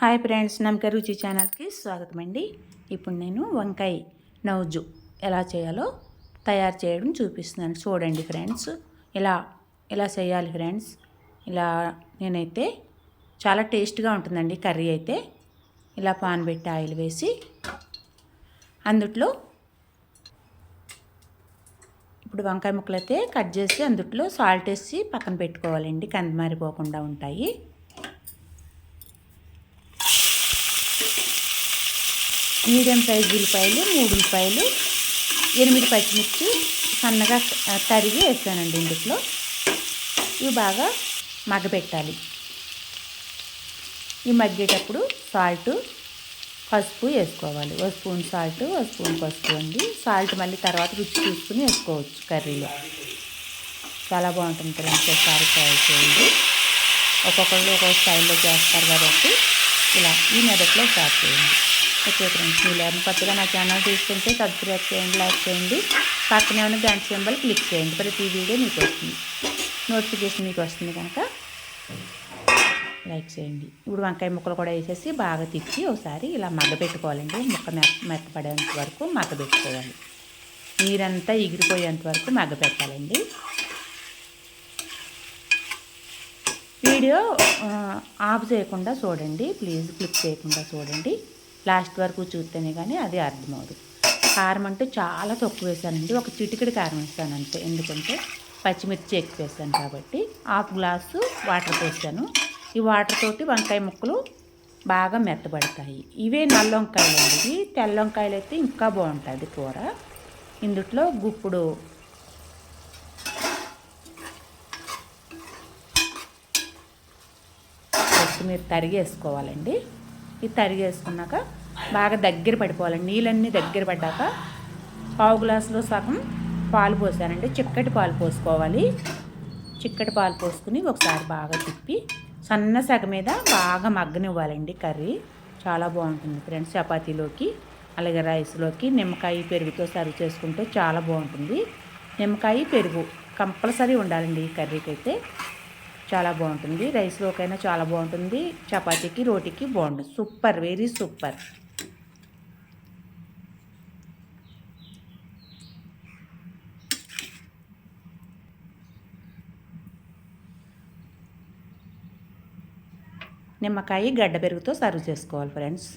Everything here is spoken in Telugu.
హాయ్ ఫ్రెండ్స్, నమ్మక రుచి ఛానల్కి స్వాగతం అండి. ఇప్పుడు నేను వంకాయ నౌజు ఎలా చేయాలో తయారు చేయడం చూపిస్తున్నాను. చూడండి ఫ్రెండ్స్, ఇలా చేయాలి ఫ్రెండ్స్. ఇలా నేనైతే చాలా టేస్ట్గా ఉంటుందండి కర్రీ అయితే. ఇలా పాన్ పెట్టి ఆయిల్ వేసి అందుట్లో ఇప్పుడు వంకాయ ముక్కలు అయితే కట్ చేసి అందుట్లో సాల్ట్ వేసి పక్కన పెట్టుకోవాలండి, కందిమారిపోకుండా ఉంటాయి. మీడియం సైజు ఉల్లిపాయలు 3 ఉల్లిపాయలు 8 పచ్చిమిర్చి సన్నగా తరిగి వేసానండి ఇందులో. ఇవి బాగా మగ్గబెట్టాలి. ఈ మగ్గేటప్పుడు సాల్ట్ పసుపు వేసుకోవాలి. 1 స్పూన్ సాల్ట్ 1 స్పూన్ పసుపు అండి. సాల్ట్ మళ్ళీ తర్వాత రుచి చూసుకుని వేసుకోవచ్చు కర్రీలో. చాలా బాగుంటుంది ఫ్రెండ్స్, ఒకసారి ట్రై చేయండి. ఒక్కొక్కళ్ళు ఒక్కొక్క స్టైల్లో చేస్తారు కాబట్టి ఇలా ఈ మెథడ్లో స్టార్ట్ చేయండి. ఓకే ఫ్రెండ్స్, మీరు ఎవరైనా కొత్తగా నా ఛానల్ చూసుకుంటే సబ్స్క్రైబ్ చేయండి, లైక్ చేయండి, పక్కనే ఉన్న గంట సింబల్ క్లిక్ చేయండి. ప్రతి వీడియో మీకు వస్తుంది, నోటిఫికేషన్ మీకు వస్తుంది కనుక లైక్ చేయండి. ఇప్పుడు వంకాయ ముక్కలు కూడా వేసేసి బాగా తిప్పి ఒకసారి ఇలా మగ్గబెట్టుకోవాలండి. ముక్క మెత్తపడేంత వరకు మగ్గబెట్టుకోవాలి. నీరంతా ఎగిరిపోయేంత వరకు మగ్గబెట్టాలండి. వీడియో ఆఫ్ చేయకుండా చూడండి ప్లీజ్, క్లిక్ చేయకుండా చూడండి. లాస్ట్ వరకు చూస్తేనే కానీ అది అర్థమవుతుంది. కారం అంటే చాలా తక్కువ వేసానండి, ఒక చిటికెడు కారం వేస్తాను అంతే. ఎందుకంటే పచ్చిమిర్చి ఎక్కువ వేసాను కాబట్టి. 1/2 గ్లాసు వాటర్ పోసాను. ఈ వాటర్ తోటి వంకాయ ముక్కలు బాగా మెత్తబడతాయి. ఇవే నల్ల వంకాయలు అండి. ఇవి తెల్ల వంకాయలు అయితే ఇంకా బాగుంటుంది కూర. ఇందుట్లో గుప్పుడు కొత్తిమీర తరిగి వేసుకోవాలండి. ఇది తరిగి వేసుకున్నాక బాగా దగ్గర పడిపోవాలండి. నీళ్ళన్నీ దగ్గర పడ్డాక 1/2 గ్లాసులో సగం పాలు పోసానండి. చిక్కటి పాలు పోసుకోవాలి. చిక్కటి పాలు పోసుకుని ఒకసారి బాగా తిప్పి సన్న సగం మీద బాగా మగ్గనివ్వాలండి. కర్రీ చాలా బాగుంటుంది ఫ్రెండ్స్. చపాతీలోకి అలాగే రైస్లోకి నిమ్మకాయ పెరుగుతో సర్వ్ చేసుకుంటే చాలా బాగుంటుంది. నిమ్మకాయ పెరుగు కంపల్సరీ ఉండాలండి ఈ కర్రీకి అయితే. చాలా బాగుంటుంది. రైస్లోకైనా చాలా బాగుంటుంది, చపాతీకి రోటీకి బాగుంటుంది. Super, very super. నిమ్మకాయ గడ్డ పెరుగుతో సర్వ్ చేసుకోవాలి ఫ్రెండ్స్.